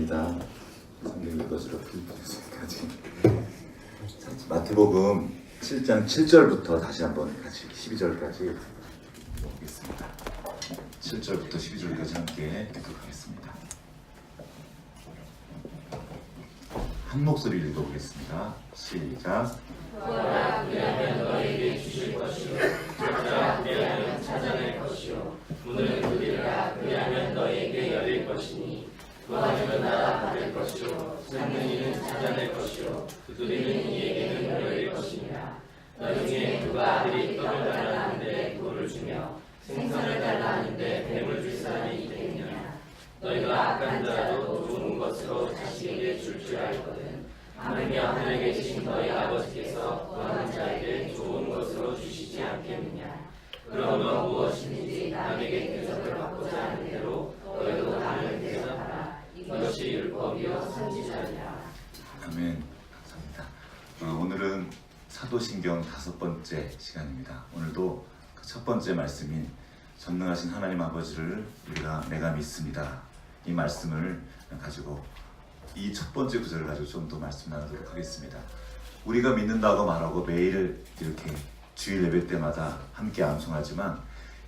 있습니다. 성경 읽어주러 필요까지. 마태복음 7장 7절부터 다시 한번 같이 12절까지 보겠습니다. 7절부터 12절까지 함께 교독하겠습니다. 한 목소리를 읽어보겠습니다. 시작. 구하라 그리하면 너에게 주실 것이요 찾으라 그리하면 찾아낼 것이요 문을 두드리라 그리하면 너에게 열릴 것이니 구하면 다 받을 것이요 찾는 이는 찾아낼 것이요 두드리는 이에게는 열릴 것이니라. 너희 중에 누가 아들이 떡을 달라 하는데 돌을 주며 생선을 달라 하는데 뱀을 줄 사람이 있겠느냐. 너희가 악한 자라도 좋은 것으로 자식에게 줄 줄 알거든. 하물며 하늘에 계신 너희 아버지께서 구하는 자에게 좋은 것으로 주시지 않겠느냐. 그러므로 무엇이든지 남에게 대접을 받고자 하는 대로 너희도 남을 대접하라. 이것이 율법이요 선지자니라. 아멘. 감사합니다. 오늘은 사도신경 5번째 시간입니다. 오늘도 그 첫 번째 말씀인 전능하신 하나님 아버지를 내가 믿습니다. 이 말씀을 가지고 이 첫 번째 구절을 가지고 좀 더 말씀 나누도록 하겠습니다. 우리가 믿는다고 말하고 매일 이렇게 주일 예배 때마다 함께 암송하지만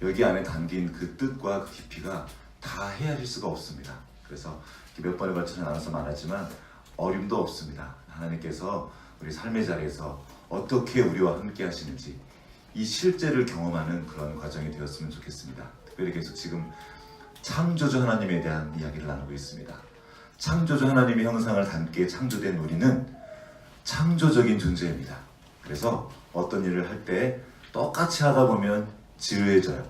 여기 안에 담긴 그 뜻과 그 깊이가 다 헤아릴 수가 없습니다. 그래서 몇 번에 걸쳐서 나눠서 말하지만 어림도 없습니다. 하나님께서 우리 삶의 자리에서 어떻게 우리와 함께 하시는지 이 실제를 경험하는 그런 과정이 되었으면 좋겠습니다. 특별히 계속 지금 창조주 하나님에 대한 이야기를 나누고 있습니다. 창조주 하나님의 형상을 담게 창조된 우리는 창조적인 존재입니다. 그래서 어떤 일을 할 때 똑같이 하다 보면 지루해져요.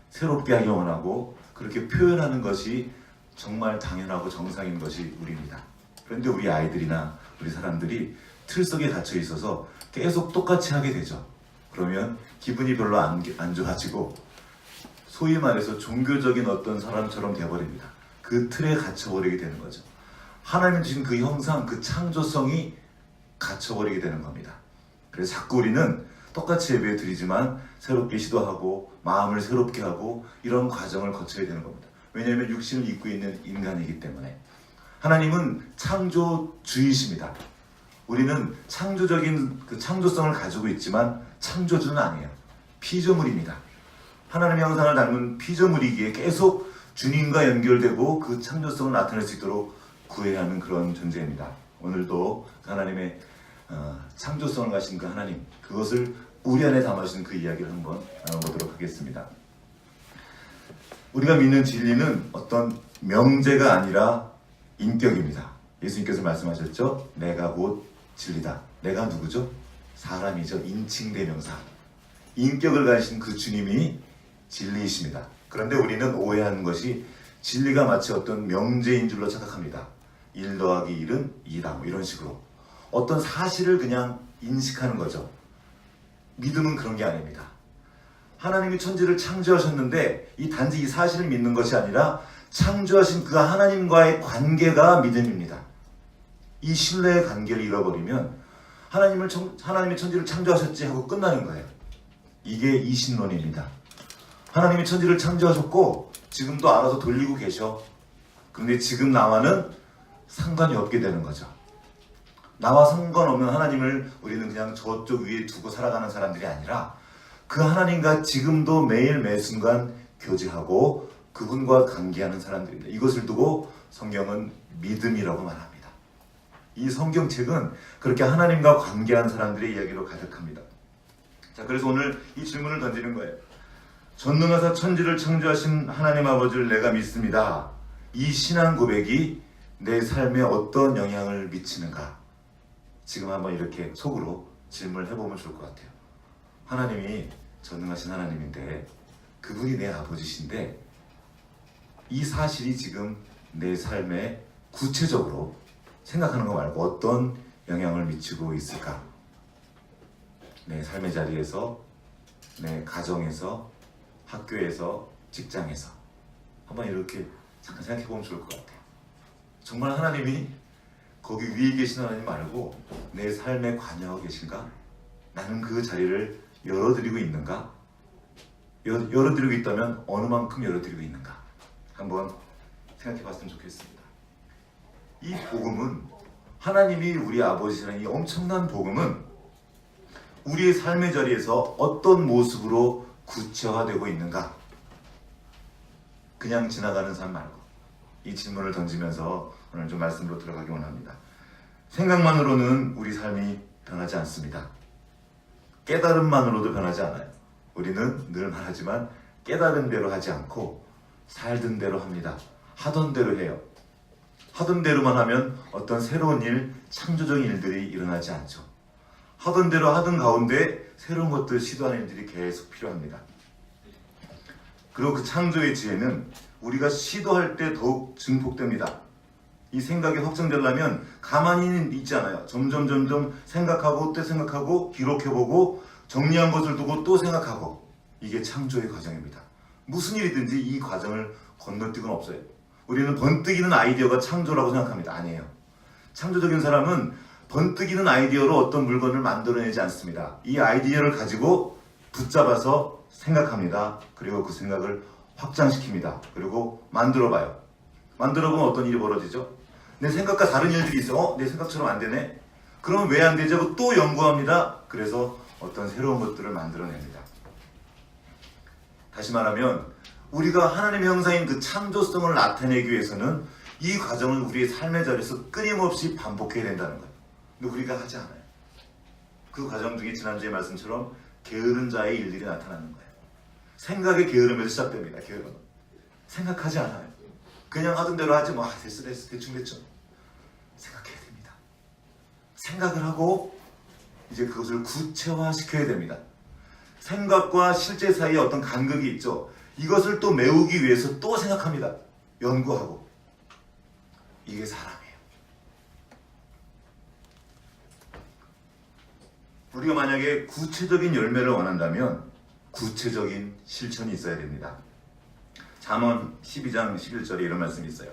새롭게 하기 원하고 그렇게 표현하는 것이 정말 당연하고 정상인 것이 우리입니다. 그런데 우리 아이들이나 우리 사람들이 틀 속에 갇혀 있어서 계속 똑같이 하게 되죠. 그러면 기분이 별로 안 좋아지고 소위 말해서 종교적인 어떤 사람처럼 되어버립니다. 그 틀에 갇혀버리게 되는 거죠. 하나님 주신 그 형상, 그 창조성이 갇혀버리게 되는 겁니다. 그래서 자꾸 우리는 똑같이 예배 드리지만 새롭게 시도하고 마음을 새롭게 하고 이런 과정을 거쳐야 되는 겁니다. 왜냐하면 육신을 입고 있는 인간이기 때문에. 하나님은 창조주이십니다. 우리는 창조적인 그 창조성을 가지고 있지만 창조주는 아니에요. 피조물입니다. 하나님의 형상을 닮은 피조물이기에 계속 주님과 연결되고 그 창조성을 나타낼 수 있도록 구해야 하는 그런 존재입니다. 오늘도 하나님의 창조성을 가신 그 하나님, 그것을 우리 안에 담아주신 그 이야기를 한번 나눠보도록 하겠습니다. 우리가 믿는 진리는 어떤 명제가 아니라 인격입니다. 예수님께서 말씀하셨죠? 내가 곧 진리다. 내가 누구죠? 사람이죠. 인칭대명사. 인격을 가지신 그 주님이 진리이십니다. 그런데 우리는 오해하는 것이 진리가 마치 어떤 명제인 줄로 착각합니다. 1 더하기 1은 2다. 뭐 이런 식으로. 어떤 사실을 그냥 인식하는 거죠. 믿음은 그런 게 아닙니다. 하나님이 천지를 창조하셨는데 단지 이 사실을 믿는 것이 아니라 창조하신 그 하나님과의 관계가 믿음입니다. 이 신뢰의 관계를 잃어버리면 하나님이 천지를 창조하셨지 하고 끝나는 거예요. 이게 이신론입니다. 하나님이 천지를 창조하셨고 지금도 알아서 돌리고 계셔. 그런데 지금 나와는 상관이 없게 되는 거죠. 나와 상관없는 하나님을 우리는 그냥 저쪽 위에 두고 살아가는 사람들이 아니라 그 하나님과 지금도 매일 매순간 교제하고 그분과 관계하는 사람들입니다. 이것을 두고 성경은 믿음이라고 말합니다. 이 성경책은 그렇게 하나님과 관계한 사람들의 이야기로 가득합니다. 자, 그래서 오늘 이 질문을 던지는 거예요. 전능하사 천지를 창조하신 하나님 아버지를 내가 믿습니다. 이 신앙 고백이 내 삶에 어떤 영향을 미치는가? 지금 한번 이렇게 속으로 질문을 해보면 좋을 것 같아요. 하나님이 전능하신 하나님인데 그분이 내 아버지신데 이 사실이 지금 내 삶에 구체적으로 생각하는 거 말고 어떤 영향을 미치고 있을까? 내 삶의 자리에서, 내 가정에서, 학교에서, 직장에서 한번 이렇게 잠깐 생각해 보면 좋을 것 같아요. 정말 하나님이 거기 위에 계신 하나님 말고 내 삶에 관여하고 계신가? 나는 그 자리를 열어드리고 있는가? 열어드리고 있다면 어느 만큼 열어드리고 있는가? 한번 생각해 봤으면 좋겠습니다. 이 복음은, 하나님이 우리 아버지시라는 이 엄청난 복음은 우리의 삶의 자리에서 어떤 모습으로 구체화되고 있는가? 그냥 지나가는 삶 말고 이 질문을 던지면서 오늘 좀 말씀으로 들어가기 원합니다. 생각만으로는 우리 삶이 변하지 않습니다. 깨달음만으로도 변하지 않아요. 우리는 늘 말하지만 깨달은 대로 하지 않고 살던 대로 합니다. 하던 대로 해요. 하던 대로만 하면 어떤 새로운 일, 창조적인 일들이 일어나지 않죠. 하던 대로 하던 가운데 새로운 것들 시도하는 일들이 계속 필요합니다. 그리고 그 창조의 지혜는 우리가 시도할 때 더욱 증폭됩니다. 이 생각이 확정되려면 가만히 있지 않아요. 점점 생각하고 또 생각하고 기록해보고 정리한 것을 두고 또 생각하고, 이게 창조의 과정입니다. 무슨 일이든지 이 과정을 건너뛰고는 없어요. 우리는 번뜩이는 아이디어가 창조라고 생각합니다. 아니에요. 창조적인 사람은 번뜩이는 아이디어로 어떤 물건을 만들어내지 않습니다. 이 아이디어를 가지고 붙잡아서 생각합니다. 그리고 그 생각을 확장시킵니다. 그리고 만들어봐요. 만들어보면 어떤 일이 벌어지죠? 내 생각과 다른 일들이 있어. 내 생각처럼 안 되네? 그러면 왜 안 되지? 하고 또 연구합니다. 그래서 어떤 새로운 것들을 만들어냅니다. 다시 말하면 우리가 하나님의 형상인 그 창조성을 나타내기 위해서는 이 과정을 우리의 삶의 자리에서 끊임없이 반복해야 된다는 거예요. 근데 우리가 하지 않아요. 그 과정 중에 지난주의 말씀처럼 게으른 자의 일들이 나타나는 거예요. 생각의 게으름에서 시작됩니다. 게으름. 생각하지 않아요. 그냥 하던 대로 하지 뭐 됐어 대충 생각해야 됩니다. 생각을 하고 이제 그것을 구체화시켜야 됩니다. 생각과 실제 사이에 어떤 간극이 있죠. 이것을 또 메우기 위해서 또 생각합니다. 연구하고. 이게 사람이에요. 우리가 만약에 구체적인 열매를 원한다면 구체적인 실천이 있어야 됩니다. 잠언 12장 11절에 이런 말씀이 있어요.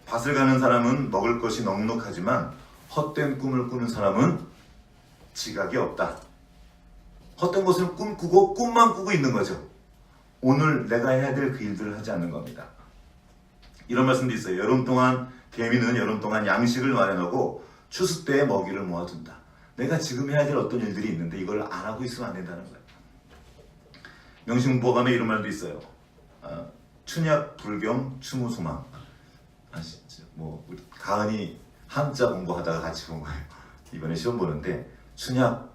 밭을 가는 사람은 먹을 것이 넉넉하지만 헛된 꿈을 꾸는 사람은 지각이 없다. 헛된 것을 꿈꾸고 꿈만 꾸고 있는 거죠. 오늘 내가 해야 될 그 일들을 하지 않는 겁니다. 이런 말씀도 있어요. 여름 동안 개미는 여름 동안 양식을 마련하고 추수 때에 먹이를 모아둔다. 내가 지금 해야 될 어떤 일들이 있는데 이걸 안 하고 있으면 안 된다는 거예요. 명심보감에 이런 말도 있어요. 춘약, 불경, 추무소망. 우리 가은이 한자 공부하다가 같이 본 거예요. 이번에 시험 보는데 춘약,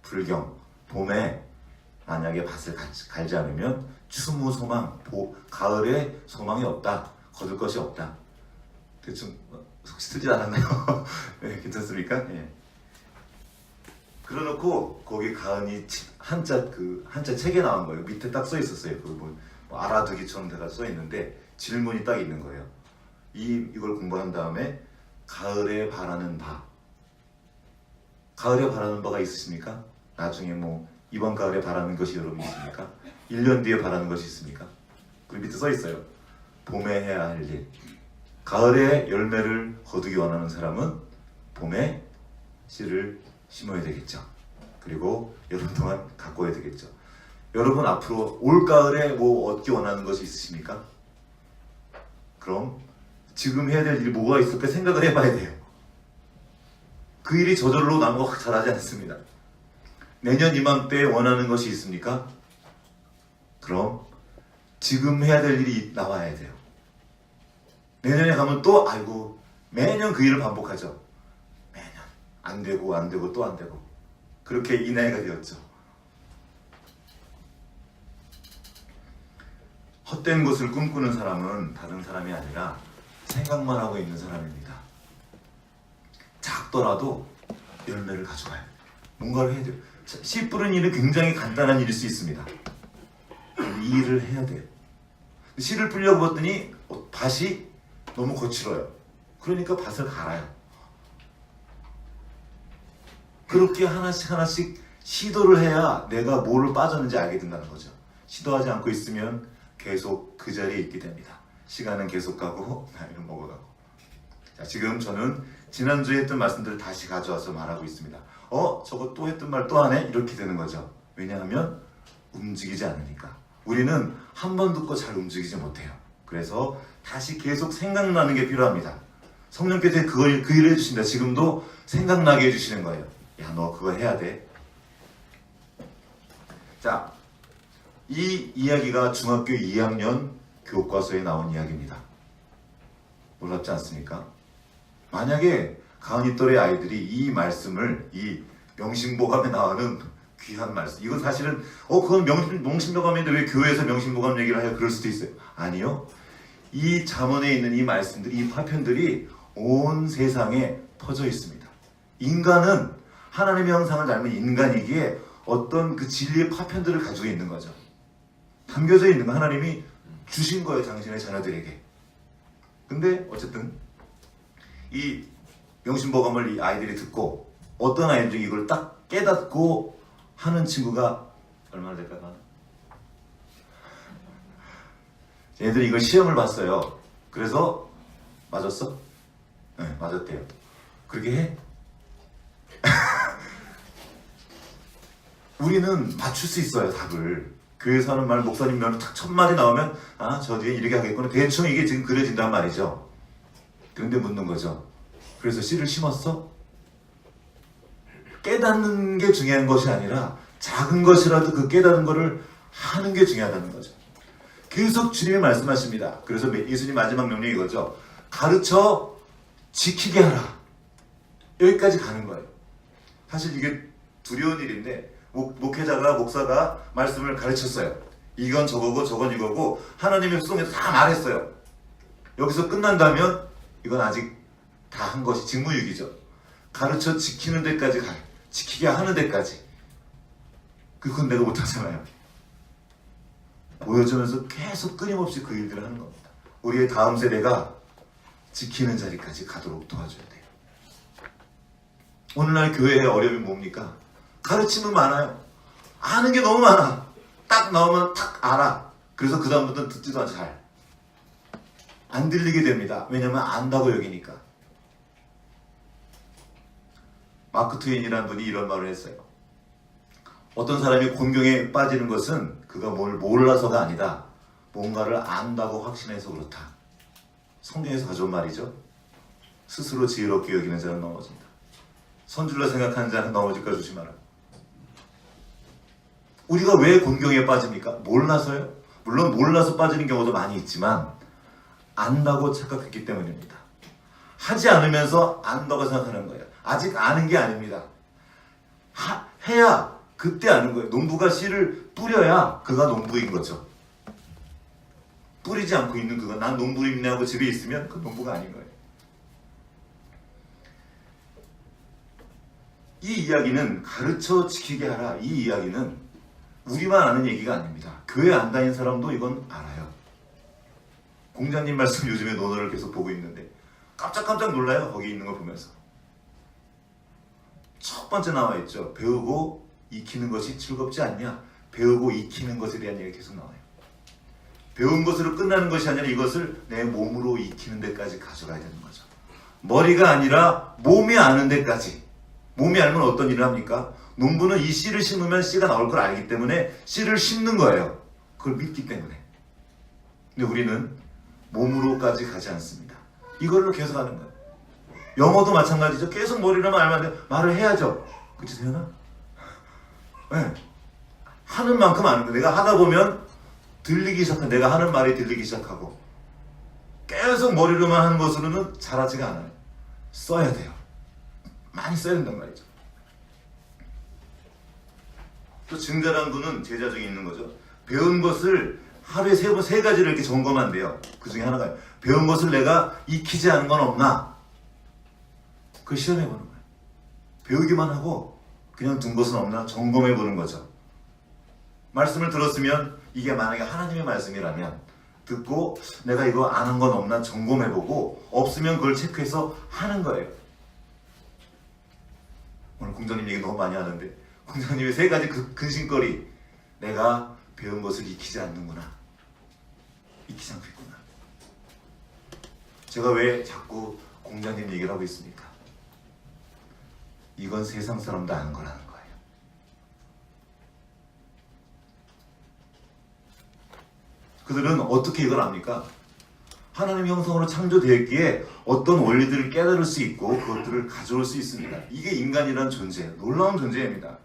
불경, 봄에 만약에 밭을 갈지 않으면 추무소망, 가을에 소망이 없다. 거둘 것이 없다. 대충 혹시 쓰지 않았나요? 네, 괜찮습니까? 예. 그래놓고 거기 가은이 한자 책에 나온 거예요. 밑에 딱 써 있었어요. 그 뭐 알아두기처럼 돼가 써 있는데 질문이 딱 있는 거예요. 이걸 공부한 다음에 가을에 바라는 바. 가을에 바라는 바가 있으십니까? 나중에 뭐 이번 가을에 바라는 것이 여러분 있습니까? 1년 뒤에 바라는 것이 있습니까? 그 밑에 써 있어요. 봄에 해야 할 일. 가을에 열매를 거두기 원하는 사람은 봄에 씨를 심어야 되겠죠. 그리고 여름 동안 가꿔야 되겠죠. 여러분 앞으로 올 가을에 뭐 얻기 원하는 것이 있으십니까? 그럼 지금 해야 될 일이 뭐가 있을까 생각을 해봐야 돼요. 그 일이 저절로 나무가 자라지 않습니다. 내년 이맘때에 원하는 것이 있습니까? 그럼 지금 해야 될 일이 나와야 돼요. 내년에 가면 또 매년 그 일을 반복하죠. 매년 안 되고 또 안 되고 그렇게 이 나이가 되었죠. 헛된 것을 꿈꾸는 사람은 다른 사람이 아니라 생각만 하고 있는 사람입니다. 작더라도 열매를 가져가요. 뭔가를 해야 돼요. 씨 뿌리는 일은 굉장히 간단한 일일 수 있습니다. 이 일을 해야 돼요. 씨를 뿌리려고 봤더니 밭이 너무 거칠어요. 그러니까 밭을 갈아요. 그렇게 하나씩 시도를 해야 내가 뭐를 빠졌는지 알게 된다는 거죠. 시도하지 않고 있으면 계속 그 자리에 있게 됩니다. 시간은 계속 가고 나이는 먹어가고. 자, 지금 저는 지난주에 했던 말씀들을 다시 가져와서 말하고 있습니다. 저거 또 했던 말 또 하네? 이렇게 되는 거죠. 왜냐하면 움직이지 않으니까. 우리는 한 번 듣고 잘 움직이지 못해요. 그래서 다시 계속 생각나는 게 필요합니다. 성령께서 그 일을 해주신다. 지금도 생각나게 해주시는 거예요. 야, 너 그거 해야 돼. 자, 이 이야기가 중학교 2학년 교과서에 나온 이야기입니다. 놀랍지 않습니까? 만약에 가은이 또래 아이들이 이 말씀을, 이 명심보감에 나오는 귀한 말씀, 이건 사실은 그건 명심보감인데 왜 교회에서 명심보감 얘기를 해요? 그럴 수도 있어요. 아니요. 이 잠언에 있는 이 말씀들이, 이 파편들이 온 세상에 퍼져 있습니다. 인간은 하나님의 형상을 닮은 인간이기에 어떤 그 진리의 파편들을 가지고 있는 거죠. 담겨져 있는 거 하나님이 주신 거예요, 당신의 자녀들에게. 근데 어쨌든 이 명심보감을 이 아이들이 듣고 어떤 아이들 중에 이걸 딱 깨닫고 하는 친구가 얼마나 될까요? 얘들이 이걸 시험을 봤어요. 그래서 맞았어? 네, 맞았대요. 그렇게 해? 우리는 맞출 수 있어요, 답을. 교회에서 하는 말, 목사님 말로 딱 첫 마디 나오면 저 뒤에 이렇게 하겠구나. 대충 이게 지금 그려진단 말이죠. 그런데 묻는 거죠. 그래서 씨를 심었어? 깨닫는 게 중요한 것이 아니라 작은 것이라도 그 깨닫는 거를 하는 게 중요하다는 거죠. 계속 주님이 말씀하십니다. 그래서 예수님 마지막 명령이 이거죠. 가르쳐 지키게 하라. 여기까지 가는 거예요. 사실 이게 두려운 일인데 목회자가, 목사가 말씀을 가르쳤어요. 이건 저거고 저건 이거고 하나님의 후성에서 다 말했어요. 여기서 끝난다면 이건 아직 다 한 것이 직무유기죠. 가르쳐 지키는 데까지 지키게 하는 데까지. 그건 내가 못하잖아요. 보여주면서 계속 끊임없이 그 일들을 하는 겁니다. 우리의 다음 세대가 지키는 자리까지 가도록 도와줘야 돼요. 오늘날 교회의 어려움이 뭡니까? 가르침은 많아요. 아는 게 너무 많아. 딱 나오면 탁 알아. 그래서 그 다음부터는 듣지도 않죠. 잘 안 들리게 됩니다. 왜냐면 안다고 여기니까. 마크 트웨인이라는 분이 이런 말을 했어요. 어떤 사람이 곤경에 빠지는 것은 그가 뭘 몰라서가 아니다. 뭔가를 안다고 확신해서 그렇다. 성경에서 가져온 말이죠. 스스로 지혜롭게 여기는 자는 넘어진다. 선줄로 생각하는 자는 넘어질까 조심하라. 우리가 왜 곤경에 빠집니까? 몰라서요? 물론 몰라서 빠지는 경우도 많이 있지만 안다고 착각했기 때문입니다. 하지 않으면서 안다고 생각하는 거예요. 아직 아는 게 아닙니다. 해야 그때 아는 거예요. 농부가 씨를 뿌려야 그가 농부인 거죠. 뿌리지 않고 있는 그가 난 농부입네 하고 집에 있으면 그 농부가 아닌 거예요. 이 이야기는 가르쳐 지키게 하라. 이 이야기는 우리만 아는 얘기가 아닙니다. 교회 안 다닌 사람도 이건 알아요. 공자님 말씀 요즘에 논어를 계속 보고 있는데 깜짝깜짝 놀라요. 거기 있는 걸 보면서. 첫 번째 나와 있죠. 배우고 익히는 것이 즐겁지 않냐? 배우고 익히는 것에 대한 얘기가 계속 나와요. 배운 것으로 끝나는 것이 아니라 이것을 내 몸으로 익히는 데까지 가져가야 되는 거죠. 머리가 아니라 몸이 아는 데까지. 몸이 알면 어떤 일을 합니까? 농부는 이 씨를 심으면 씨가 나올 걸 알기 때문에 씨를 심는 거예요. 그걸 믿기 때문에. 근데 우리는 몸으로까지 가지 않습니다. 이걸로 계속 하는 거예요. 영어도 마찬가지죠. 계속 머리로만 알면 안 돼요. 말을 해야죠. 그치 세연아? 네. 하는 만큼 아는 거예요. 내가 하다 보면 들리기 시작하고 내가 하는 말이 들리기 시작하고 계속 머리로만 하는 것으로는 잘하지가 않아요. 써야 돼요. 많이 써야 된단 말이죠. 또 증자라는 분은 제자 중에 있는 거죠. 배운 것을 하루에 세 가지를 이렇게 점검한대요. 그 중에 하나가 배운 것을 내가 익히지 않은 건 없나? 그걸 시험해보는 거예요. 배우기만 하고 그냥 둔 것은 없나? 점검해보는 거죠. 말씀을 들었으면 이게 만약에 하나님의 말씀이라면 듣고 내가 이거 아는 건 없나 점검해보고 없으면 그걸 체크해서 하는 거예요. 오늘 공장님 얘기 너무 많이 하는데 공장님의 세 가지 근심거리. 내가 배운 것을 익히지 않는구나. 익히지 않고 있구나. 제가 왜 자꾸 공장님 얘기를 하고 있습니까? 이건 세상 사람도 아는 거라는 거예요. 그들은 어떻게 이걸 압니까? 하나님의 형상으로 창조되었기에 어떤 원리들을 깨달을 수 있고 그것들을 가져올 수 있습니다. 이게 인간이란 존재, 놀라운 존재입니다.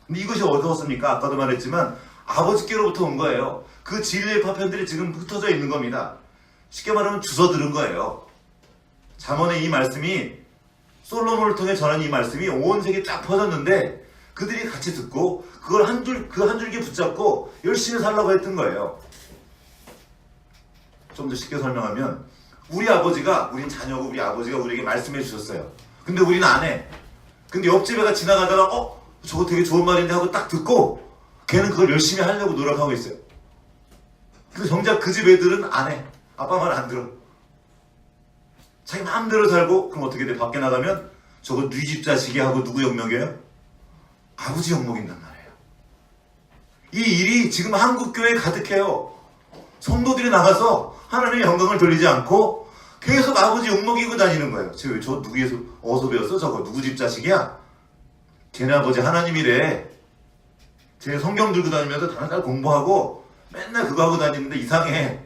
근데 이것이 어디서 왔습니까? 아까도 말했지만 아버지께로부터 온 거예요. 그 진리의 파편들이 지금 흩어져 있는 겁니다. 쉽게 말하면 주워 들은 거예요. 잠언의 이 말씀이, 솔로몬을 통해 전한 이 말씀이 온 세계에 쫙 퍼졌는데 그들이 같이 듣고 그걸 한 줄기 붙잡고 열심히 살라고 했던 거예요. 좀 더 쉽게 설명하면 우리 자녀고 우리 아버지가 우리에게 말씀해 주셨어요. 근데 우리는 안 해. 근데 옆집 애가 지나가다가 저거 되게 좋은 말인데 하고 딱 듣고 걔는 그걸 열심히 하려고 노력하고 있어요. 근데 정작 그 집 애들은 안 해. 아빠 말 안 들어. 자기 마음대로 살고, 그럼 어떻게 돼? 밖에 나가면 저거 네 집 자식이 하고 누구 욕먹여요? 아버지 욕먹인단 말이에요. 이 일이 지금 한국교회에 가득해요. 성도들이 나가서 하나님의 영광을 돌리지 않고 계속 아버지 욕먹이고 다니는 거예요. 저 누구에서 어디서 배웠어? 저거 누구 집 자식이야? 걔네 아버지 하나님이래. 제 성경 들고 다니면서 다른 날 공부하고 맨날 그거 하고 다니는데 이상해.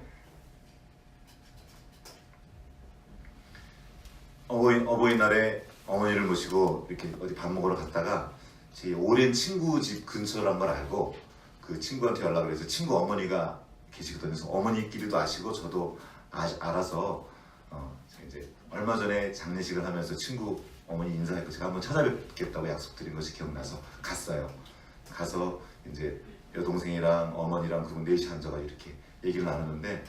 어버이날에 어머니를 모시고 이렇게 어디 밥 먹으러 갔다가 제 오랜 친구 집 근처란 걸 알고 그 친구한테 연락을 해서 친구 어머니가 계시거든요. 그래서 어머니끼리도 아시고 저도 알아서 이제 얼마 전에 장례식을 하면서 친구 어머니 인사했고 제가 한번 찾아뵙겠다고 약속드린 것이 기억나서 갔어요. 가서 이제 여동생이랑 어머니랑 그분 넷이 앉아가 이렇게 얘기를 나누는데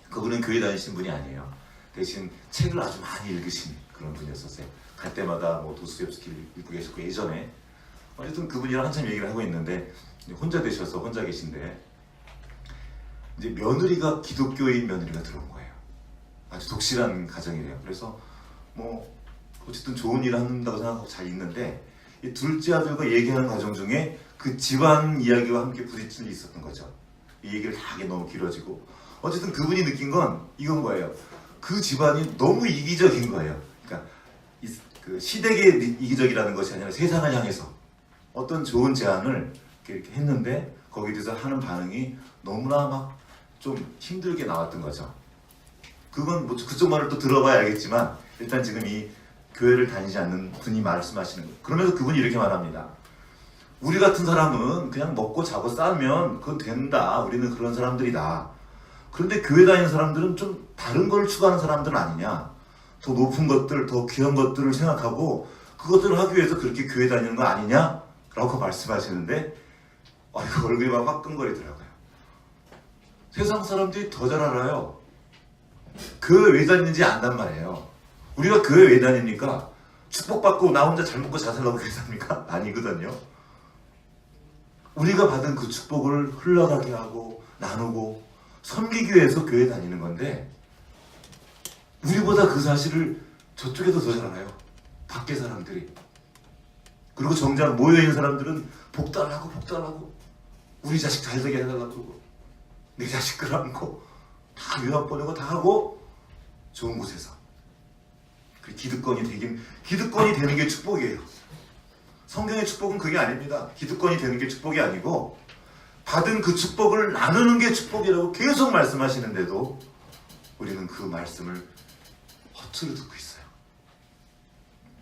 그분은 교회 다니신 분이 아니에요. 대신 책을 아주 많이 읽으신 그런 분이었었어요. 갈 때마다 뭐 도스토옙스키를 읽고 계셨고 예전에 어쨌든 그분이랑 한참 얘기를 하고 있는데 혼자 계신데 이제 며느리가 기독교인 며느리가 들어온 거예요. 아주 독실한 가정이래요. 그래서 뭐 어쨌든 좋은 일을 한다고 생각하고 잘 있는데 이 둘째 아들과 얘기하는 과정 중에 그 집안 이야기와 함께 부딪힐 일이 있었던 거죠. 이 얘기를 다 하기 너무 길어지고 어쨌든 그분이 느낀 건 이건 거예요. 그 집안이 너무 이기적인 거예요. 그러니까 그 시댁의 이기적이라는 것이 아니라 세상을 향해서 어떤 좋은 제안을 이렇게 했는데 거기에 대해서 하는 반응이 너무나 막 좀 힘들게 나왔던 거죠. 그건 뭐 그쪽 말을 또 들어봐야 알겠지만 일단 지금 이 교회를 다니지 않는 분이 말씀하시는 거예요. 그러면서 그분이 이렇게 말합니다. 우리 같은 사람은 그냥 먹고 자고 싸면 그건 된다. 우리는 그런 사람들이다. 그런데 교회 다니는 사람들은 좀 다른 걸 추구하는 사람들은 아니냐. 더 높은 것들, 더 귀한 것들을 생각하고 그것들을 하기 위해서 그렇게 교회 다니는 거 아니냐? 라고 말씀하시는데 이거 얼굴이 막 화끈거리더라고요. 세상 사람들이 더 잘 알아요. 교회 왜 다니는지 안단 말이에요. 우리가 교회 왜 다닙니까? 축복받고 나 혼자 잘 먹고 잘 살라고 교회 다닙니까? 아니거든요. 우리가 받은 그 축복을 흘러가게 하고 나누고 섬기기 위해서 교회 다니는 건데 우리보다 그 사실을 저쪽에서 더 잘 알아요. 밖에 사람들이. 그리고 정작 모여있는 사람들은 복달하고 우리 자식 잘 되게 해달라고 그러고 내 자식 끌어안고 다 유학 보내고 다 하고 좋은 곳에서 기득권이 되는 게 축복이에요. 성경의 축복은 그게 아닙니다. 기득권이 되는 게 축복이 아니고 받은 그 축복을 나누는 게 축복이라고 계속 말씀하시는데도 우리는 그 말씀을 허투루 듣고 있어요.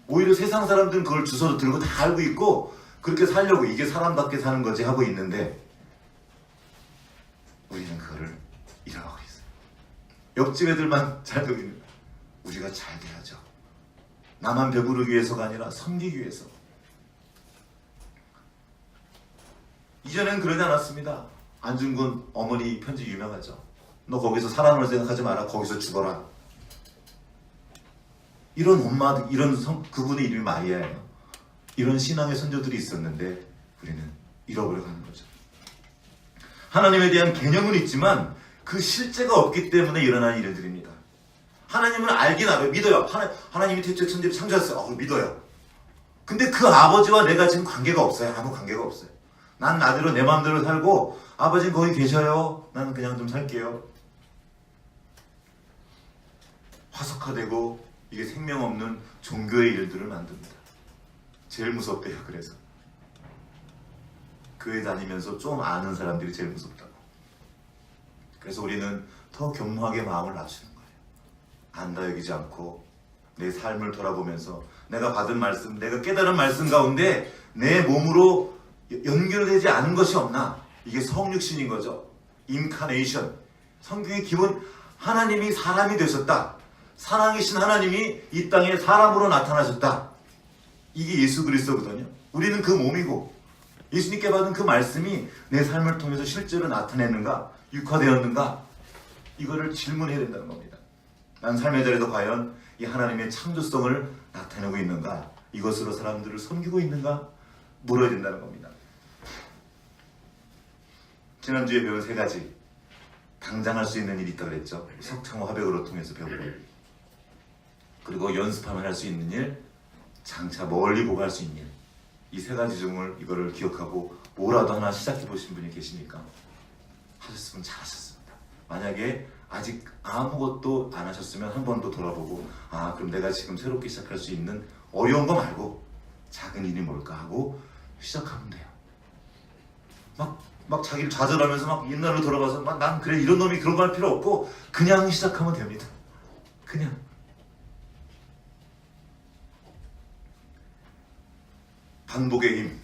오히려 세상 사람들은 그걸 주워서 들고 다 알고 있고 그렇게 살려고 이게 사람답게 사는 거지 하고 있는데 우리는 그거를 잃어가고 있어요. 옆집 애들만 잘 되고 있는 우리가 잘 돼야죠. 나만 배부르기 위해서가 아니라 섬기기 위해서. 이전엔 그러지 않았습니다. 안중근 어머니 편지 유명하죠. 너 거기서 살아남을 생각하지 마라. 거기서 죽어라. 이런 엄마, 그분의 이름이 마리아예요. 이런 신앙의 선조들이 있었는데 우리는 잃어버려가는 거죠. 하나님에 대한 개념은 있지만 그 실제가 없기 때문에 일어나는 일들입니다. 하나님을 알긴 알아요. 믿어요. 하나님이 태초에 천지를 창조하셨어요. 그걸 믿어요. 근데 그 아버지와 내가 지금 관계가 없어요. 아무 관계가 없어요. 난 나대로 내 마음대로 살고 아버지는 거기 계셔요. 나는 그냥 좀 살게요. 화석화되고 이게 생명 없는 종교의 일들을 만듭니다. 제일 무섭대요. 그래서 교회 다니면서 좀 아는 사람들이 제일 무섭다고. 그래서 우리는 더 겸허하게 마음을 낮추는 안다 여기지 않고 내 삶을 돌아보면서 내가 받은 말씀, 내가 깨달은 말씀 가운데 내 몸으로 연결되지 않은 것이 없나? 이게 성육신인 거죠. 인카네이션. 성경의 기본, 하나님이 사람이 되셨다. 사랑이신 하나님이 이 땅에 사람으로 나타나셨다. 이게 예수 그리스도거든요. 우리는 그 몸이고 예수님께 받은 그 말씀이 내 삶을 통해서 실제로 나타냈는가? 육화되었는가? 이거를 질문해야 된다는 겁니다. 난 삶의 자리에서 과연 이 하나님의 창조성을 나타내고 있는가? 이것으로 사람들을 섬기고 있는가? 물어야 된다는 겁니다. 지난주에 배운 3가지 당장 할 수 있는 일이 있다고 그랬죠. 석창호 화백으로 통해서 배우고, 그리고 연습하면 할 수 있는 일, 장차 멀리 보고 할 수 있는 일. 이 3가지 중을 이거를 기억하고 뭐라도 하나 시작해 보신 분이 계십니까? 하셨으면 잘하셨습니다. 만약에 아직 아무것도 안 하셨으면 한 번 더 돌아보고, 그럼 내가 지금 새롭게 시작할 수 있는 어려운 거 말고 작은 일이 뭘까 하고 시작하면 돼요. 막 자기를 좌절하면서 막 옛날로 돌아가서 난 그래 이런 놈이 그런 거 할 필요 없고 그냥 시작하면 됩니다. 그냥. 반복의 힘,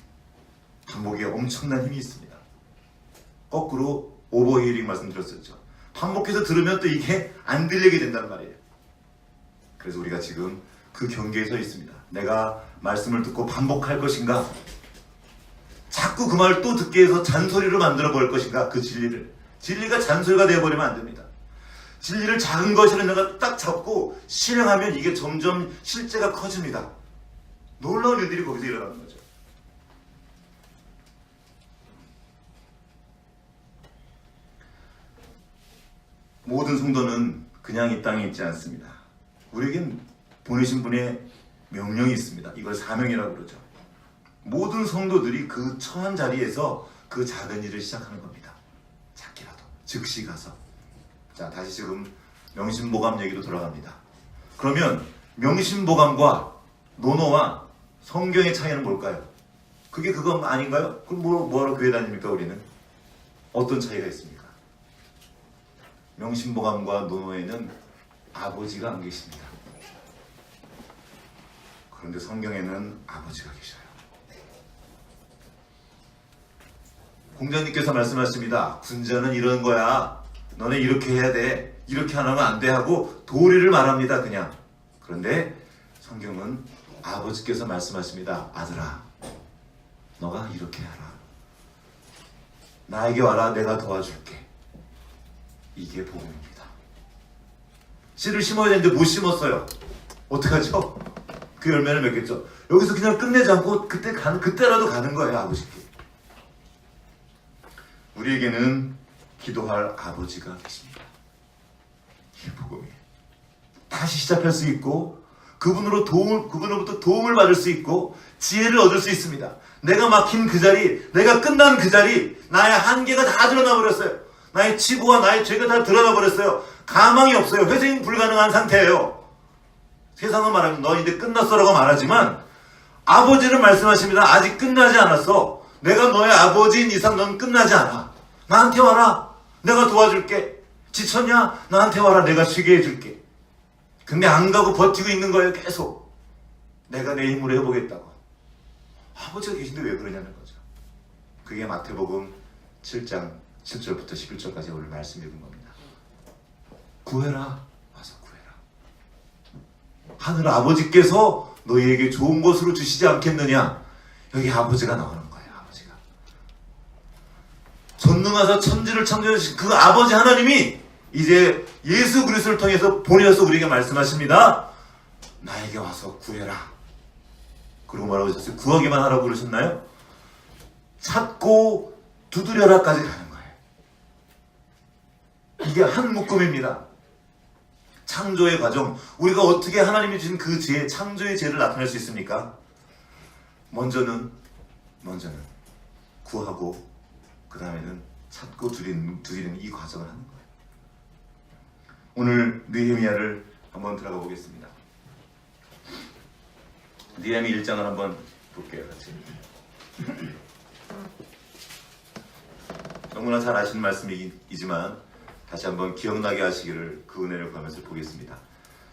반복에 엄청난 힘이 있습니다. 거꾸로 오버히어링 말씀드렸었죠. 반복해서 들으면 또 이게 안 들리게 된단 말이에요. 그래서 우리가 지금 그 경계에 서 있습니다. 내가 말씀을 듣고 반복할 것인가? 자꾸 그 말을 또 듣게 해서 잔소리로 만들어 볼 것인가? 그 진리를. 진리가 잔소리가 되어버리면 안 됩니다. 진리를 작은 것이라 내가 딱 잡고 실행하면 이게 점점 실제가 커집니다. 놀라운 일들이 거기서 일어나는 거죠. 모든 성도는 그냥 이 땅에 있지 않습니다. 우리에겐 보내신 분의 명령이 있습니다. 이걸 사명이라고 그러죠. 모든 성도들이 그 처한 자리에서 그 작은 일을 시작하는 겁니다. 작게라도 즉시 가서. 자, 다시 지금 명심보감 얘기로 돌아갑니다. 그러면 명심보감과 논어와 성경의 차이는 뭘까요? 그게 그거 아닌가요? 그럼 뭐하러 교회 다닙니까 우리는? 어떤 차이가 있습니까? 명심보감과 논어에는 아버지가 안 계십니다. 그런데 성경에는 아버지가 계셔요. 공자님께서 말씀하십니다. 군자는 이런 거야. 너네 이렇게 해야 돼. 이렇게 안 하면 안 돼 하고 도리를 말합니다. 그냥. 그런데 성경은 아버지께서 말씀하십니다. 아들아, 너가 이렇게 하라. 나에게 와라. 내가 도와줄게. 이게 복음입니다. 씨를 심어야 되는데 못 심었어요. 어떡하죠? 그 열매를 맺겠죠. 여기서 그냥 끝내지 않고 그때라도 가는 거예요. 아버지께. 우리에게는 기도할 아버지가 계십니다. 이게 복음이에요. 다시 시작할 수 있고 그분으로부터 도움을 받을 수 있고 지혜를 얻을 수 있습니다. 내가 막힌 그 자리, 내가 끝난 그 자리, 나의 한계가 다 드러나 버렸어요. 나의 치부와 나의 죄가 다 드러나 버렸어요. 가망이 없어요. 회생 불가능한 상태예요. 세상은 말하면 너 이제 끝났어라고 말하지만 아버지는 말씀하십니다. 아직 끝나지 않았어. 내가 너의 아버지인 이상 넌 끝나지 않아. 나한테 와라. 내가 도와줄게. 지쳤냐? 나한테 와라. 내가 쉬게 해줄게. 근데 안 가고 버티고 있는 거예요. 계속. 내가 내 힘으로 해보겠다고. 아버지가 계신데 왜 그러냐는 거죠. 그게 마태복음 7장 7절부터 11절까지 오늘 말씀 읽은 겁니다. 구해라. 와서 구해라. 하늘 아버지께서 너희에게 좋은 것으로 주시지 않겠느냐. 여기 아버지가 나오는 거예요. 아버지가. 전능하사 천지를 창조하신 그 아버지 하나님이 이제 예수 그리스도를 통해서 보내셔서 우리에게 말씀하십니다. 나에게 와서 구해라. 그리고 뭐라고 하셨어요? 구하기만 하라고 그러셨나요? 찾고 두드려라까지 가는 거예요. 이게 한 묶음입니다. 창조의 과정. 우리가 어떻게 하나님이 주신 그 지혜, 창조의 지혜를 나타낼 수 있습니까? 먼저는 구하고 그 다음에는 찾고 두드리는 이 과정을 하는 거예요. 오늘 느헤미야를 한번 들어가 보겠습니다. 느헤미야 1장을 한번 볼게요. 같이. 너무나 잘 아시는 말씀이지만 다시 한번 기억나게 하시기를 그 은혜를 구하면서 보겠습니다.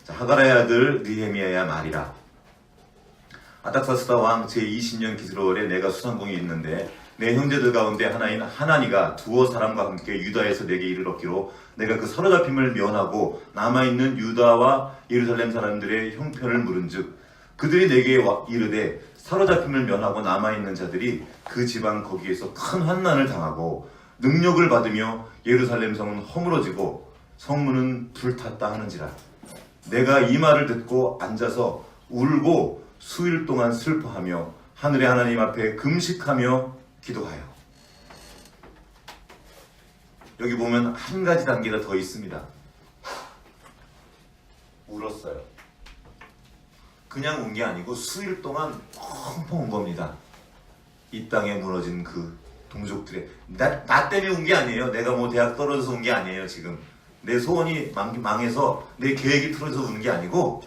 자, 하가라의 아들 느헤미야의 말이라. 아닥사스다 왕 제20년 기스로월에 내가 수상공이 있는데 내 형제들 가운데 하나인 하나니가 두어 사람과 함께 유다에서 내게 이르렀기로 내가 그 사로잡힘을 면하고 남아있는 유다와 예루살렘 사람들의 형편을 물은즉 그들이 내게 이르되 사로잡힘을 면하고 남아있는 자들이 그 지방 거기에서 큰 환난을 당하고 능력을 받으며 예루살렘 성은 허물어지고 성문은 불탔다 하는지라. 내가 이 말을 듣고 앉아서 울고 수일 동안 슬퍼하며 하늘의 하나님 앞에 금식하며 기도하여. 여기 보면 한 가지 단계가 더 있습니다. 울었어요. 그냥 운 게 아니고 수일 동안 펑펑 운 겁니다. 이 땅에 무너진 그 동족들의 나 때문에 운 게 아니에요. 내가 뭐 대학 떨어져서 운 게 아니에요. 지금 내 소원이 망해서 내 계획이 틀어져서 우는 게 아니고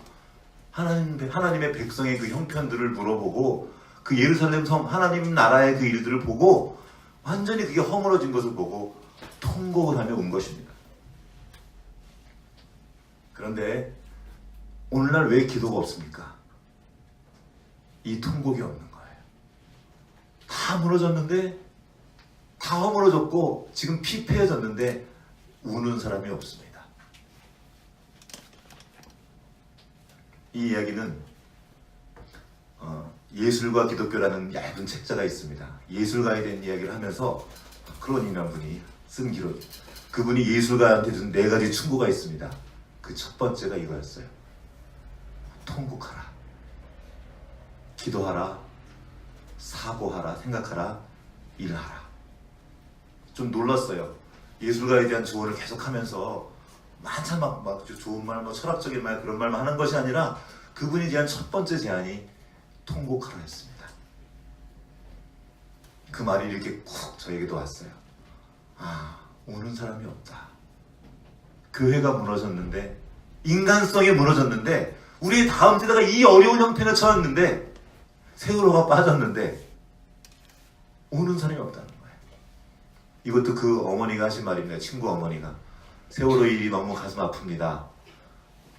하나님의 백성의 그 형편들을 물어보고 그 예루살렘 성 하나님 나라의 그 일들을 보고 완전히 그게 허물어진 것을 보고 통곡을 하며 운 것입니다. 그런데 오늘날 왜 기도가 없습니까? 이 통곡이 없는 거예요. 다 무너졌는데, 다 허물어졌고 지금 피폐해졌는데 우는 사람이 없습니다. 이 이야기는 예술과 기독교라는 얇은 책자가 있습니다. 예술가에 대한 이야기를 하면서 크로님이라는 분이 쓴 기록, 그분이 예술가한테 준 4가지 충고가 있습니다. 그 첫 번째가 이거였어요. 통곡하라, 기도하라, 사고하라, 생각하라, 일하라. 좀 놀랐어요. 예술가에 대한 조언을 계속하면서 한참 막 좋은 말, 뭐 철학적인 말, 그런 말만 하는 것이 아니라 그분이 대한 첫 번째 제안이 통곡하라였습니다. 그 말이 이렇게 쿡 저에게도 왔어요. 아, 우는 사람이 없다. 교회가 무너졌는데, 인간성이 무너졌는데, 우리 다음 세대가 이 어려운 형편에 처했는데, 세월호가 빠졌는데 우는 사람이 없다는 거예요. 이것도 그 어머니가 하신 말입니다. 친구 어머니가. 세월호 일이 너무 가슴 아픕니다.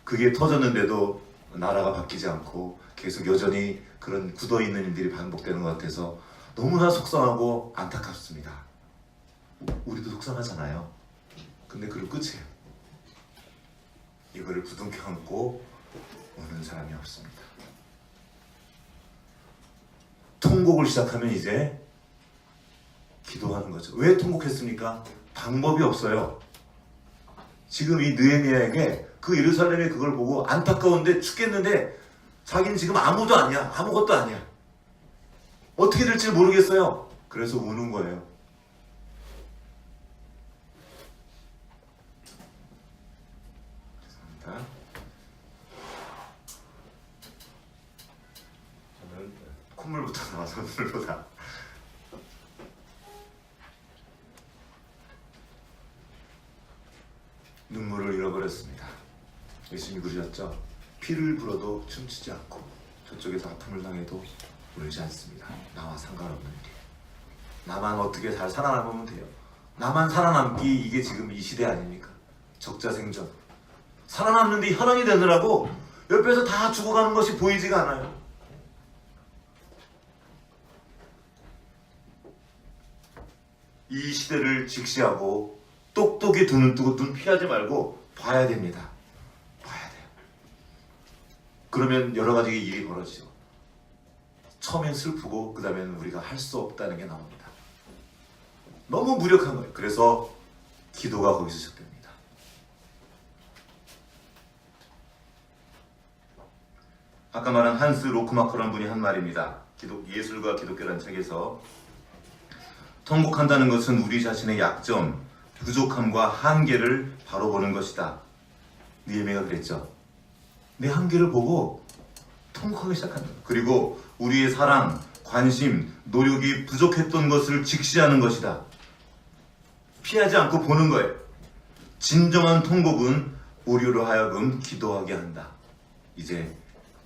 그게 터졌는데도 나라가 바뀌지 않고 계속 여전히 그런 굳어있는 일들이 반복되는 것 같아서 너무나 속상하고 안타깝습니다. 우리도 속상하잖아요. 근데 그걸 끝이에요. 이거를 부둥켜 안고 우는 사람이 없습니다. 통곡을 시작하면 이제 기도하는 거죠. 왜 통곡했습니까? 방법이 없어요. 지금 이 느헤미야에게 그 예루살렘에 그걸 보고 안타까운데 죽겠는데 자기는 지금 아무도 아니야. 아무것도 아니야. 어떻게 될지 모르겠어요. 그래서 우는 거예요. 죄송합니다. 저는 콧물부터 나와서 눈물보다 눈물을 잃어버렸습니다. 예수님이 그러셨죠. 피를 불어도 춤추지 않고 저쪽에서 아픔을 당해도 울지 않습니다. 나와 상관없는 일이에요. 나만 어떻게 잘 살아남으면 돼요. 나만 살아남기, 이게 지금 이 시대 아닙니까? 적자생존. 살아남는데 혈안이 되느라고 옆에서 다 죽어가는 것이 보이지가 않아요. 이 시대를 직시하고 똑똑히 눈을 뜨고 눈 피하지 말고 봐야 됩니다. 봐야 돼요. 그러면 여러 가지 일이 벌어지죠. 처음엔 슬프고 그 다음에는 우리가 할 수 없다는 게 나옵니다. 너무 무력한 거예요. 그래서 기도가 거기서 시작됩니다. 아까 말한 한스 로크마커라는 분이 한 말입니다. 예술과 기독교라는 책에서 통곡한다는 것은 우리 자신의 약점, 부족함과 한계를 바로 보는 것이다. 느헤미야가 그랬죠. 내 한계를 보고 통곡하기 시작한다. 그리고 우리의 사랑, 관심, 노력이 부족했던 것을 직시하는 것이다. 피하지 않고 보는 거예요. 진정한 통곡은 우리로 하여금 기도하게 한다. 이제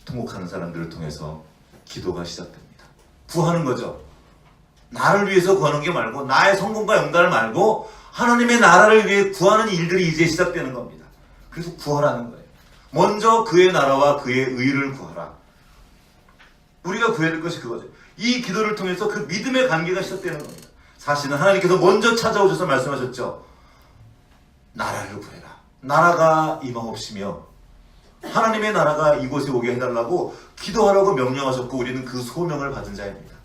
통곡하는 사람들을 통해서 기도가 시작됩니다. 구하는 거죠. 나를 위해서 구하는 게 말고, 나의 성공과 영달을 말고 하나님의 나라를 위해 구하는 일들이 이제 시작되는 겁니다. 그래서 구하라는 거예요. 먼저 그의 나라와 그의 의를 구하라. 우리가 구해야 될 것이 그거죠. 이 기도를 통해서 그 믿음의 관계가 시작되는 겁니다. 사실은 하나님께서 먼저 찾아오셔서 말씀하셨죠. 나라를 구해라. 나라가 임하옵시며 하나님의 나라가 이곳에 오게 해달라고 기도하라고 명령하셨고 우리는 그 소명을 받은 자입니다.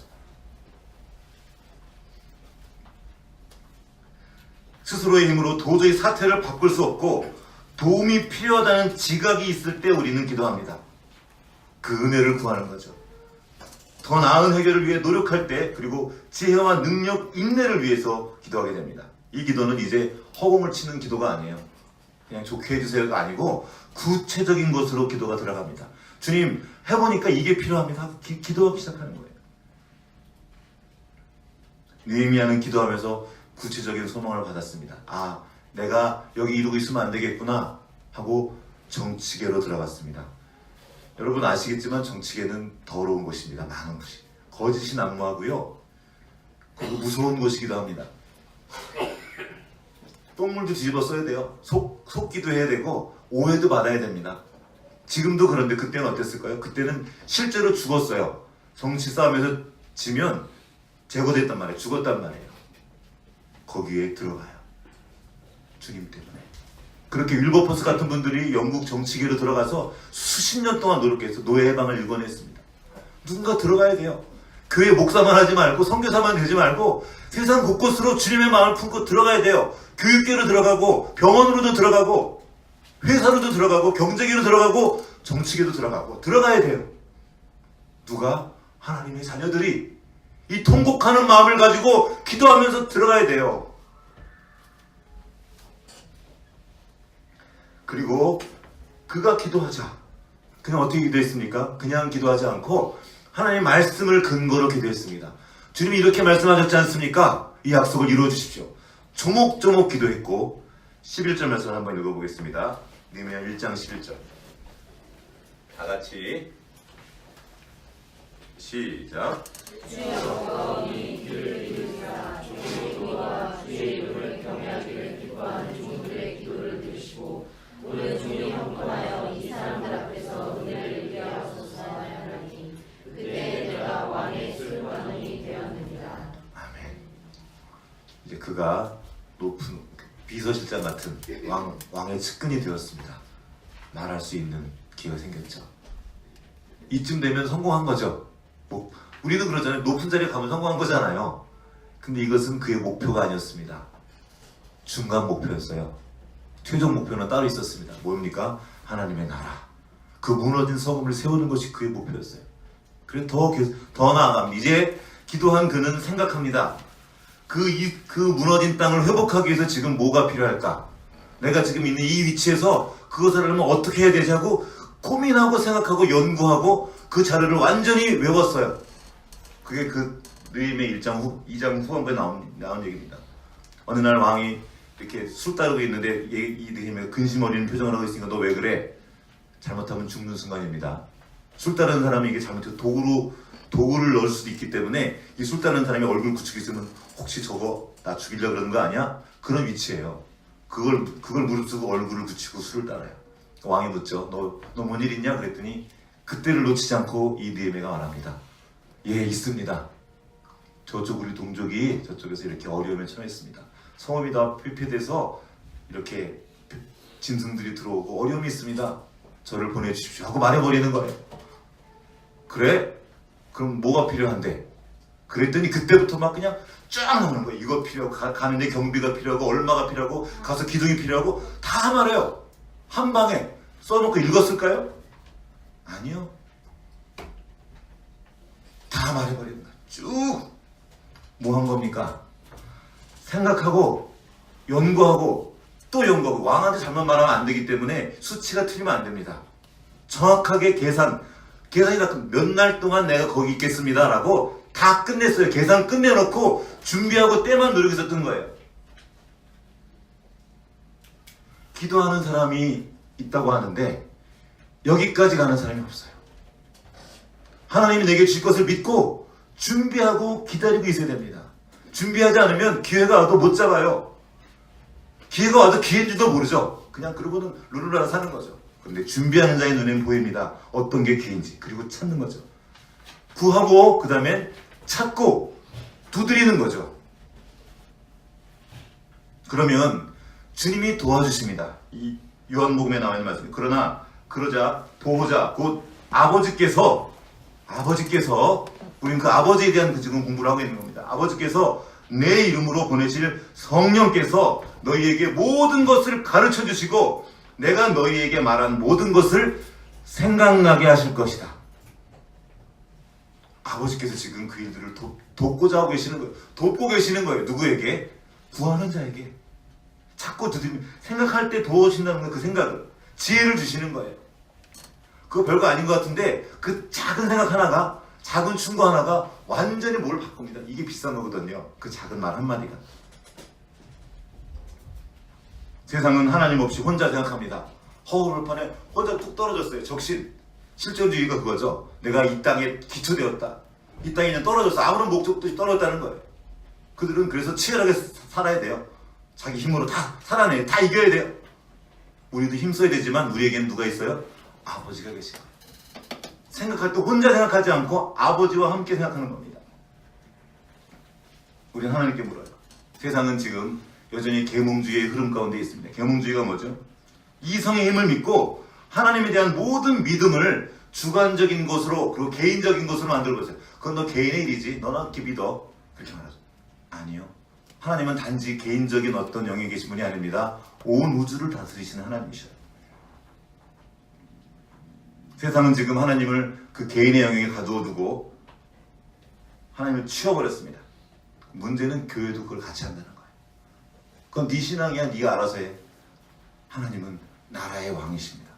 스스로의 힘으로 도저히 사태를 바꿀 수 없고 도움이 필요하다는 지각이 있을 때 우리는 기도합니다. 그 은혜를 구하는 거죠. 더 나은 해결을 위해 노력할 때 그리고 지혜와 능력, 인내를 위해서 기도하게 됩니다. 이 기도는 이제 허공을 치는 기도가 아니에요. 그냥 좋게 해주세요가 아니고 구체적인 것으로 기도가 들어갑니다. 주님 해보니까 이게 필요합니다. 기도하기 시작하는 거예요. 느헤미야는 기도하면서 구체적인 소망을 받았습니다. 아, 내가 여기 이러고 있으면 안 되겠구나 하고 정치계로 들어갔습니다. 여러분 아시겠지만 정치계는 더러운 곳입니다. 많은 곳이. 거짓이 난무하고요. 그리고 무서운 곳이기도 합니다. 똥물도 뒤집어 써야 돼요. 속기도 해야 되고 오해도 받아야 됩니다. 지금도 그런데 그때는 어땠을까요? 그때는 실제로 죽었어요. 정치 싸움에서 지면 제거됐단 말이에요. 죽었단 말이에요. 거기에 들어가요. 주님 때문에. 그렇게 윌버포스 같은 분들이 영국 정치계로 들어가서 수십 년 동안 노력해서 노예 해방을 일궈냈습니다. 누군가 들어가야 돼요. 교회 목사만 하지 말고 선교사만 되지 말고 세상 곳곳으로 주님의 마음을 품고 들어가야 돼요. 교육계로 들어가고 병원으로도 들어가고 회사로도 들어가고 경제계로 들어가고 정치계도 들어가야 돼요. 누가? 하나님의 자녀들이 이 통곡하는 마음을 가지고 기도하면서 들어가야 돼요. 그리고 그가 기도하자. 그냥 어떻게 기도했습니까? 그냥 기도하지 않고 하나님의 말씀을 근거로 기도했습니다. 주님이 이렇게 말씀하셨지 않습니까? 이 약속을 이루어 주십시오. 조목조목 기도했고 11절 말씀을 한번 읽어보겠습니다. 느헤미야 1장 11절 다 같이 시작. 주의 영광이 귀를 기울이사 주의 기도와 주의 이름을 경외하기를 기뻐하는 종들의 기도를 들으시고 오늘 주님 형통하여 이 사람들 앞에서 은혜를 입게 하소서 하나님. 그때 내가 왕의 술관원이 되었느니라. 아멘. 이제 그가 높은 비서실장 같은 왕의 측근이 되었습니다. 말할 수 있는 기회가 생겼죠. 이쯤 되면 성공한 거죠. 우리도 그러잖아요. 높은 자리에 가면 성공한 거잖아요. 근데 이것은 그의 목표가 아니었습니다. 중간 목표였어요. 최종 목표는 따로 있었습니다. 뭡니까? 하나님의 나라. 그 무너진 성읍을 세우는 것이 그의 목표였어요. 그래서 더 나아갑니다. 이제 기도한 그는 생각합니다. 그 무너진 땅을 회복하기 위해서 지금 뭐가 필요할까? 내가 지금 있는 이 위치에서 그것을 하려면 어떻게 해야 되지 하고 고민하고 생각하고 연구하고 그 자료를 완전히 외웠어요. 그게 그 느헤미야 2장 후반부에 나온 얘기입니다. 어느 날 왕이 이렇게 술 따르고 있는데 이 느헤미야가 근심 어리는 표정을 하고 있으니까 너 왜 그래? 잘못하면 죽는 순간입니다. 술 따르는 사람이 이게 잘못해서 도구를 넣을 수도 있기 때문에 이 술 따르는 사람이 얼굴 굳히고 있으면 혹시 저거 나 죽이려고 그러는 거 아니야? 그런 위치예요. 그걸 무릅쓰고 얼굴을 붙이고 술을 따라요. 왕이 묻죠. 너 뭔 일 있냐? 그랬더니 그때를 놓치지 않고 이 느헤미야가 말합니다. 예, 있습니다. 저쪽 우리 동족이 저쪽에서 이렇게 어려움에 처했습니다. 성읍이 다 피폐돼서 이렇게 짐승들이 들어오고 어려움이 있습니다. 저를 보내주십시오 하고 말해버리는 거예요. 그래? 그럼 뭐가 필요한데? 그랬더니 그때부터 막 그냥 쫙 나오는 거예요. 이거 필요하고 가는데 경비가 필요하고 얼마가 필요하고 가서 기둥이 필요하고 다 말해요. 한 방에 써놓고 읽었을까요? 아니요. 다 말해버리는 거예요. 쭉 뭐 한 겁니까? 생각하고 연구하고 또 연구하고 왕한테 잘못 말하면 안 되기 때문에 수치가 틀리면 안 됩니다. 정확하게 계산이 같은 몇 날 동안 내가 거기 있겠습니다 라고 다 끝냈어요. 계산 끝내놓고 준비하고 때만 누르고 있었던 거예요. 기도하는 사람이 있다고 하는데 여기까지 가는 사람이 없어요. 하나님이 내게 주실 것을 믿고 준비하고 기다리고 있어야 됩니다. 준비하지 않으면 기회가 와도 못 잡아요. 기회가 와도 기회인지도 모르죠. 그냥 그러고는 룰루라 사는 거죠. 그런데 준비하는 자의 눈에는 보입니다. 어떤 게 귀인지. 그리고 찾는 거죠. 구하고 그 다음에 찾고 두드리는 거죠. 그러면 주님이 도와주십니다. 이 요한복음에 나와 있는 말씀이. 그러나 그러자 보호자 곧 아버지께서 우리는 그 아버지에 대한 그 지금 공부를 하고 있는 겁니다. 아버지께서 내 이름으로 보내실 성령께서 너희에게 모든 것을 가르쳐 주시고 내가 너희에게 말한 모든 것을 생각나게 하실 것이다. 아버지께서 지금 그 일들을 돕고자 하고 계시는 거예요. 돕고 계시는 거예요. 누구에게? 구하는 자에게. 찾고 두드리면 생각할 때 도와주신다는 거예요. 그 생각을. 지혜를 주시는 거예요. 그거 별거 아닌 것 같은데 그 작은 생각 하나가, 작은 충고 하나가 완전히 뭘 바꿉니다. 이게 비싼 거거든요. 그 작은 말 한마디가. 세상은 하나님 없이 혼자 생각합니다. 허울판에 혼자 뚝 떨어졌어요. 적신. 실존주의가 그거죠. 내가 이 땅에 기초되었다. 이 땅에 그냥 떨어졌어. 아무런 목적도 없이 떨어졌다는 거예요. 그들은 그래서 치열하게 살아야 돼요. 자기 힘으로 다 살아내요. 다 이겨야 돼요. 우리도 힘써야 되지만 우리에게는 누가 있어요? 아버지가 계시고. 생각할 때 혼자 생각하지 않고 아버지와 함께 생각하는 겁니다. 우리는 하나님께 물어요. 세상은 지금 여전히 계몽주의의 흐름 가운데 있습니다. 계몽주의가 뭐죠? 이성의 힘을 믿고 하나님에 대한 모든 믿음을 주관적인 것으로 그리고 개인적인 것으로 만들고 있어요. 그건 너 개인의 일이지. 너는 어떻게 믿어? 그렇게 말하죠. 아니요. 하나님은 단지 개인적인 어떤 영에 계신 분이 아닙니다. 온 우주를 다스리시는 하나님이셔요. 세상은 지금 하나님을 그 개인의 영역에 가두어 두고 하나님을 치워버렸습니다. 문제는 교회도 그걸 같이 한다는 거예요. 그건 네 신앙이야. 네가 알아서 해. 하나님은 나라의 왕이십니다.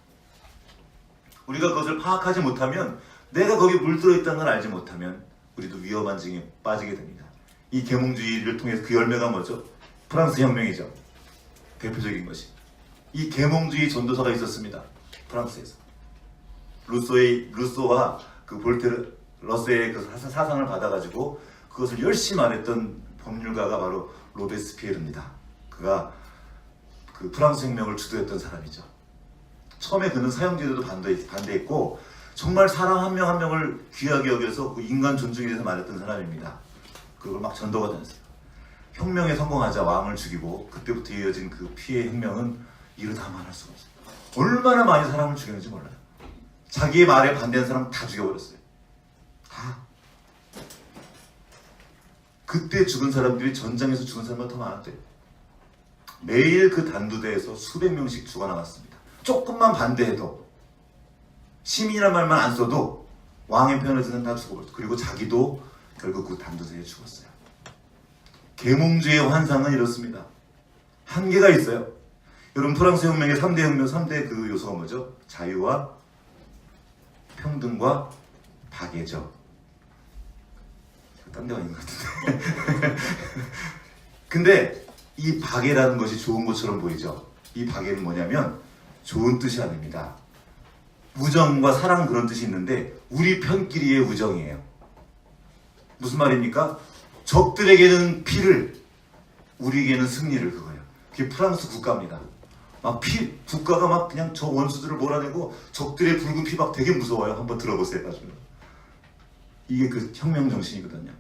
우리가 그것을 파악하지 못하면, 내가 거기에 물들어 있다는 걸 알지 못하면 우리도 위험한 징에 빠지게 됩니다. 이 계몽주의를 통해서 그 열매가 뭐죠? 프랑스 혁명이죠. 대표적인 것이. 이 계몽주의 전도사가 있었습니다. 프랑스에서. 루소와 그 볼테르, 러세의 그 사상을 받아가지고 그것을 열심히 말했던 법률가가 바로 로베스피에르입니다. 그가 그 프랑스 혁명을 주도했던 사람이죠. 처음에 그는 사형제도도 반대했고 정말 사람 한 명 한 명을 귀하게 여겨서 그 인간 존중에 대해서 말했던 사람입니다. 그걸 막 전도가 다녔어요. 혁명에 성공하자 왕을 죽이고 그때부터 이어진 그 피해 혁명은 이루 다 말할 수가 없어요. 얼마나 많이 사람을 죽였는지 몰라요. 자기의 말에 반대한 사람 다 죽여버렸어요. 다. 그때 죽은 사람들이 전장에서 죽은 사람보다 더 많았대요. 매일 그 단두대에서 수백 명씩 죽어나갔습니다. 조금만 반대해도, 시민이란 말만 안 써도 왕의 편을 드는 다 죽어버렸어요. 그리고 자기도 결국 그 단두대에 죽었어요. 계몽주의 환상은 이렇습니다. 한계가 있어요. 여러분, 프랑스 혁명의 3대 혁명, 3대 그 요소가 뭐죠? 자유와 평등과 박애죠. 딴 데가 있는 것 같은데. 근데 이 박애라는 것이 좋은 것처럼 보이죠. 이 박애는 뭐냐면 좋은 뜻이 아닙니다. 우정과 사랑, 그런 뜻이 있는데 우리 편끼리의 우정이에요. 무슨 말입니까? 적들에게는 피를, 우리에게는 승리를, 그거예요. 그게 프랑스 국가입니다. 막 국가가 막 그냥 저 원수들을 몰아내고 적들의 붉은 피 막 되게 무서워요. 한번 들어보세요, 나중에. 이게 그 혁명 정신이거든요.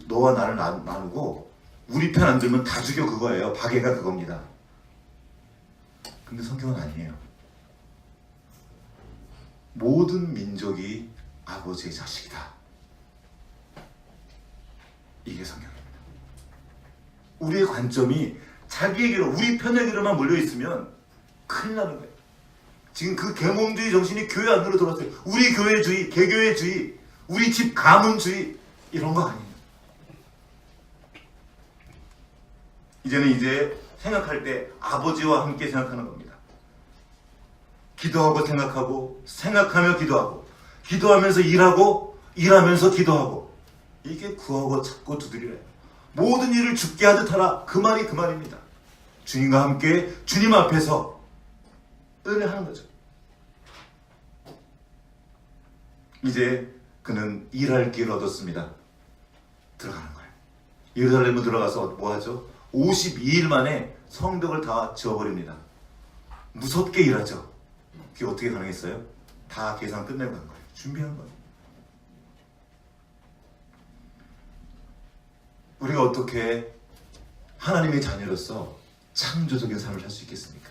너와 나를 나누고 우리 편 안 들면 다 죽여, 그거예요. 박애가 그겁니다. 근데 성경은 아니에요. 모든 민족이 아버지의 자식이다. 이게 성경입니다. 우리의 관점이 자기에게로, 우리 편에게로만 몰려있으면 큰일 나는 거예요. 지금 그 계몽주의 정신이 교회 안으로 들어왔어요. 우리 교회주의, 개교회주의, 우리 집 가문주의, 이런 거 아니에요. 이제 생각할 때 아버지와 함께 생각하는 겁니다. 기도하고 생각하고, 생각하며 기도하고, 기도하면서 일하고, 일하면서 기도하고, 이게 구하고 찾고 두드리래요. 모든 일을 죽게 하듯 하라. 그 말이 그 말입니다. 주님과 함께 주님 앞에서 은혜하는 거죠. 이제 그는 일할 길을 얻었습니다. 들어가는 거예요. 예루살렘으로 들어가서 뭐 하죠? 52일 만에 성벽을 다 지어버립니다. 무섭게 일하죠. 그게 어떻게 가능했어요? 다 계산 끝내고 한 거예요. 준비한 거예요. 우리가 어떻게 하나님의 자녀로서 창조적인 삶을 살 수 있겠습니까?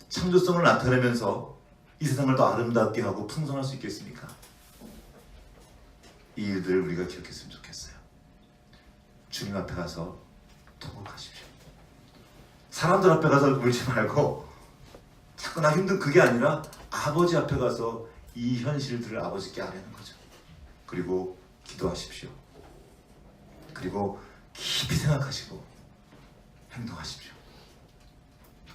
창조성을 나타내면서 이 세상을 더 아름답게 하고 풍성할 수 있겠습니까? 이 일들을 우리가 기억했으면 좋겠어요. 주님 앞에 가서 통곡하십시오. 사람들 앞에 가서 울지 말고 자꾸 나 힘든 그게 아니라 아버지 앞에 가서 이 현실들을 아버지께 아뢰는 거죠. 그리고 기도하십시오. 그리고 깊이 생각하시고 행동하십시오.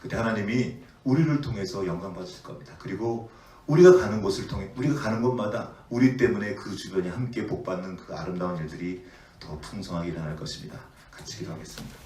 그때 하나님이 우리를 통해서 영광 받으실 겁니다. 그리고 우리가 가는 곳을 통해 우리가 가는 곳마다 우리 때문에 그 주변이 함께 복받는 그 아름다운 일들이 더 풍성하게 일어날 것입니다. 같이 기도하겠습니다.